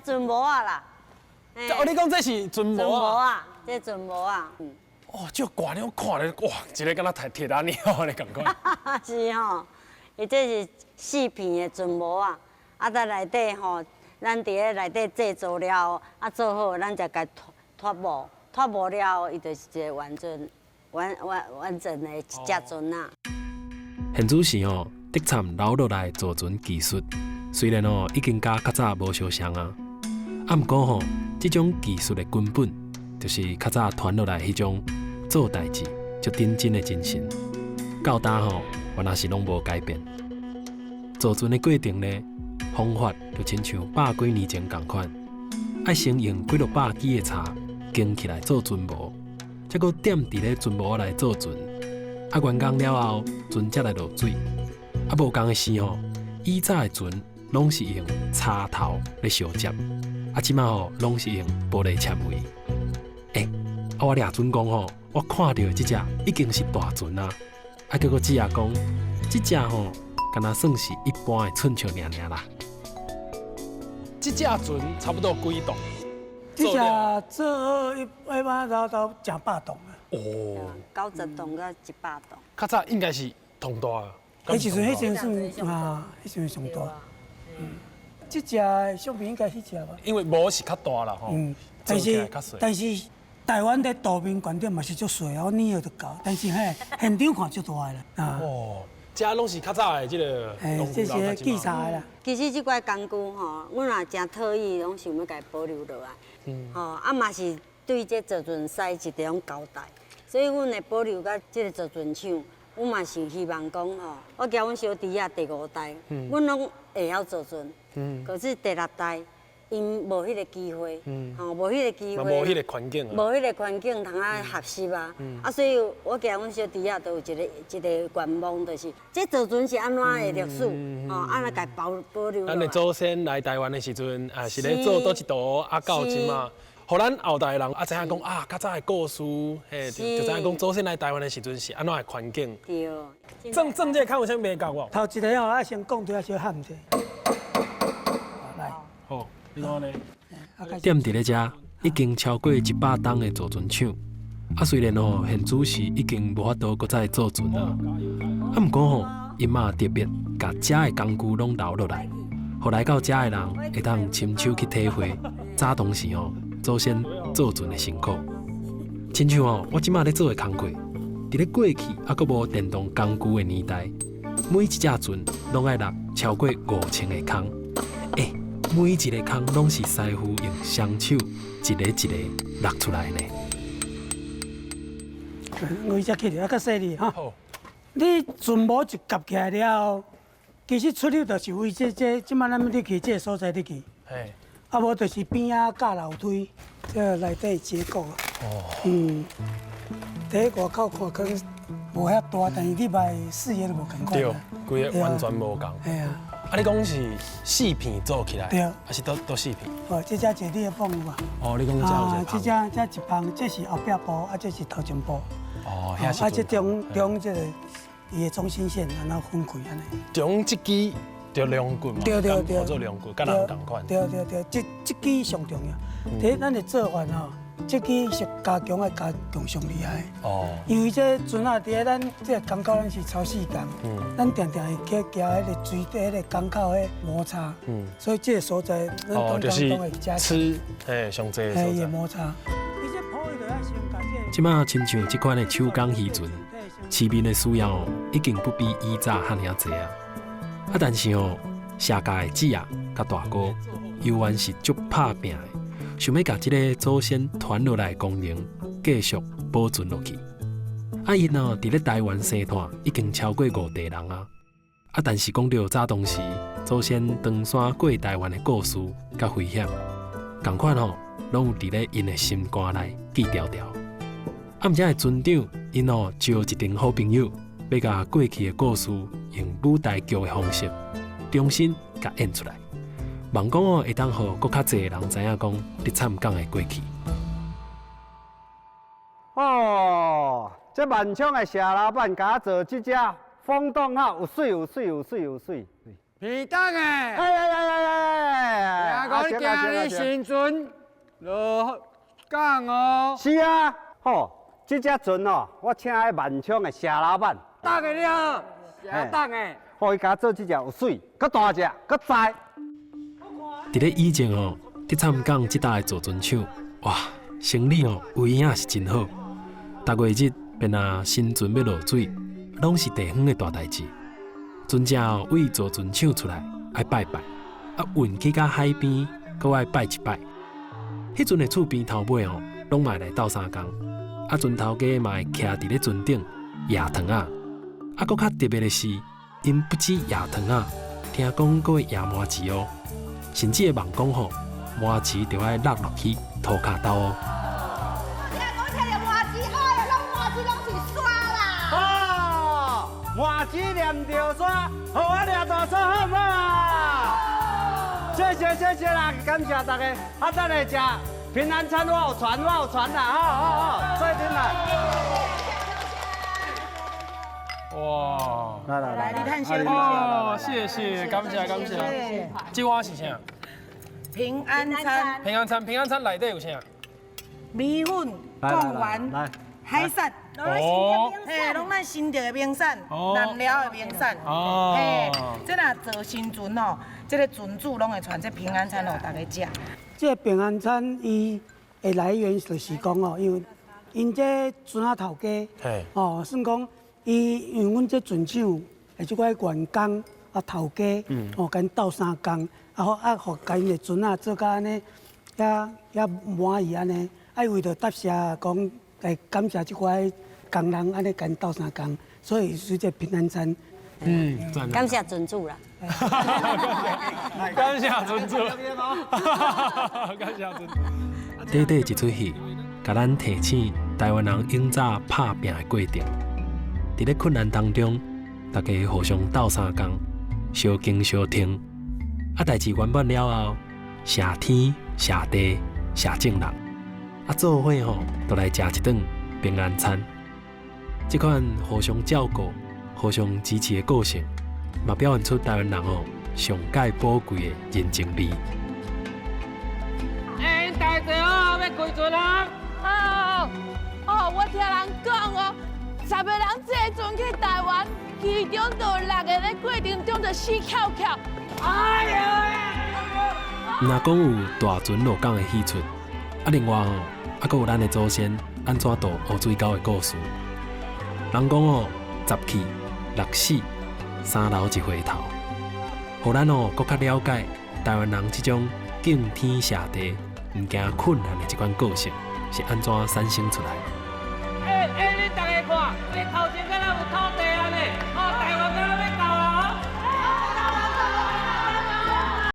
船模啊啦。哦，你讲这是船船模啊？模啊，这船模啊。哦，这挂了，我看咧，哇，一个敢若铁达尼号咧感觉。是吼，伊这是4片的船模啊，啊在内底吼，咱伫咧内底制作了，啊做好，咱才甲脱模，脱模了后，伊就是一个完整的一只船啊。现主是哦，德产留落来造船技术，虽然哦已经甲较早无相像啊，啊毋过吼，这种技术的根本就是较早传落来迄种做代志就认真的精神，到今吼原来是拢无改变。造船的过程呢，方法就亲像100几年前同款，爱先用几落百支的柴经起来做船模，再搁点伫咧船模来做船。啊，完工了后，船才来落水。啊，无共的是吼，以早的船拢是用插头咧相接，啊，即马吼拢是用玻璃纤维。啊，我掠船讲吼，我看到的即只已经是大船啊，啊，结果只也讲，即只吼，敢若算是一般的寸尺尔啦。这只船差不多几吨？这只做一般都真100吨啊。哦， 90吨到100吨。较早应该是同大啊。迄时阵算啊，迄时阵上大。这只相片应该迄只吧。因为模是较大啦吼。但是台湾的岛民观点嘛是足细啊，我年就搞，但是现场看足大的啦。啊。哦，这拢是较早的这个。这是器材啦。其实这块工具吼，阮若真讨厌，拢想要甲伊保留落来。吼，啊嘛是对这造船师一种交代，所以阮会保留甲这个造船厂。阮嘛是希望讲吼，我交阮小弟啊第5代，阮拢会晓造船，可是第6代因无迄个机会，吼无迄个机会，无迄个环境啊，无迄个环境通啊学习啊，啊所以我交阮小弟啊都有一个愿望，就是这造船是安怎的历史，吼安怎甲保留落来。咱的祖先来台湾的时阵，啊是咧做倒一道，啊到即嘛。互咱后代人啊知影讲啊，较早的故事，嘿，就知影讲祖先来台湾的时阵是安怎的环境。对。正这个看有啥袂教我？头一个哦，爱先讲对，小喊者。来。好，你看呢？点伫咧遮已经超过100吨的造船厂，啊虽然吼现主时已经无法度搁再造船啊，啊毋过吼因嘛特别甲遮的工具拢留落来，互来到遮的人会当亲手去体会早当时吼。祖先造船的辛苦，亲像哦，我即马咧做的工课，伫咧过去还阁无电动工具的年代，每一只船拢爱落超过5000个空，每一个空拢是师傅用双手一个一个落出来呢。我只起来较细腻哈。你船模一夹起来了，其实出入就是为即摆咱要入去这个所在入去。嘿。啊，无就是边仔架楼梯，这内底结构啊。第一外口看可能无遐大，但是你卖视野都无共款。对，规个完全无共。系啊。啊，你讲是4片做起来？对。还是都4片？哦，这只坐你的泵有嘛？哦，你讲这有一这一泵，这是后壁部，啊，这是头前部。哦，遐是。啊，这中这个伊的中心线，然后分开安尼。中这支。着龙棍嘛，对，做龙棍，甲人同款。对，这支上重要。第一，咱的做法吼，这支是加强上厉害。哦。因为这船啊，伫咧咱这港口，咱是超细港，咱常常会去夹迄个水底迄个港口迄摩擦。所以这个所在，咱刚就是会加吃，上济的所在。摩擦。即马亲像这款的手工渔船，市民的需要已经不比以早遐尔济啊。啊，但是哦，社家的子啊，甲大哥，犹原是足拍拼的，想要甲这个祖先传落来的功能继续保存落去。啊，因哦，伫咧台湾生团已经超过5代人啊。啊，但是讲到早当时祖先登山过台湾的故事甲危险，同款吼，拢有伫咧因的心肝内记条条。啊，毋则的船长因哦，招一群好朋友。要甲过去的故事用舞台剧的方式重新甲演出来，望讲哦会当互搁较侪人知影讲你惨港的过去。哦，这万昌的谢老板甲我做这只风洞号有水。皮蛋诶！哎，我惊你时阵落港哦。是啊，吼，这只船哦，我请来万昌的谢老板，当个了，下当诶。互伊甲做这只有水，搁大只，搁载。伫咧以前哦，伫参港即搭的造船厂，哇，生意哦有影是真好。逐月日便新船要落水，拢是地方的大代志。船只哦为造船厂出来爱拜拜，运去到海边，搁爱拜一拜。迄阵的厝边头尾哦，拢嘛来斗相共，船头家嘛会徛伫咧船顶野糖啊。搁较特别的是，因不止野糖啊，听讲搁会野麻糍哦。甚至会梦讲吼，麻糍就爱落去涂骹兜哦。麻糍念着山，互我念大山好不好？谢谢啦，感谢大家。等下食平安餐，我有传啦，好，再听啦。哇！来，你看先哦，谢谢，感谢。这碗是啥？平安餐，平安餐内底有啥？米粉、贡丸、海产。哦，嘿，拢咱新竹的名产，南寮的名产。哦，嘿，这若做新船哦，这个船主拢会传这平安餐互大家食。这平安餐伊的来源就是讲哦，因这船仔头家，算讲因为阮这船厂的即个员工头家，甲因斗相共，互甲因的船仔做甲安尼，也满意安尼，为着答谢讲，感谢即块工人安尼甲因斗相共，所以是这平安餐。感谢船主啦。感谢船主，感谢船主。短短一出戏，甲咱提醒台湾人永早打拼的过程。伫咧困难当中，大家互相斗相共，相敬相挺。代志圆满了后，谢天谢地谢正人，做伙吼，就来食一顿平安餐。这款互相照顾、互相支持的个性，嘛表现出台湾人上界宝贵的人情味。大家好，要开船啊！我听人讲哦，10个人坐船去台湾，其中就有6个咧过程中就死翘翘。哎呀！毋若讲有大船落港的戏出，另外阁有咱的祖先安怎渡乌水沟的故事。人讲10去6死，3留1回头，互咱搁较了解台湾人这种敬天谢地、毋惊困难的这款个性是安怎产生出来的。你大家看，你头前敢若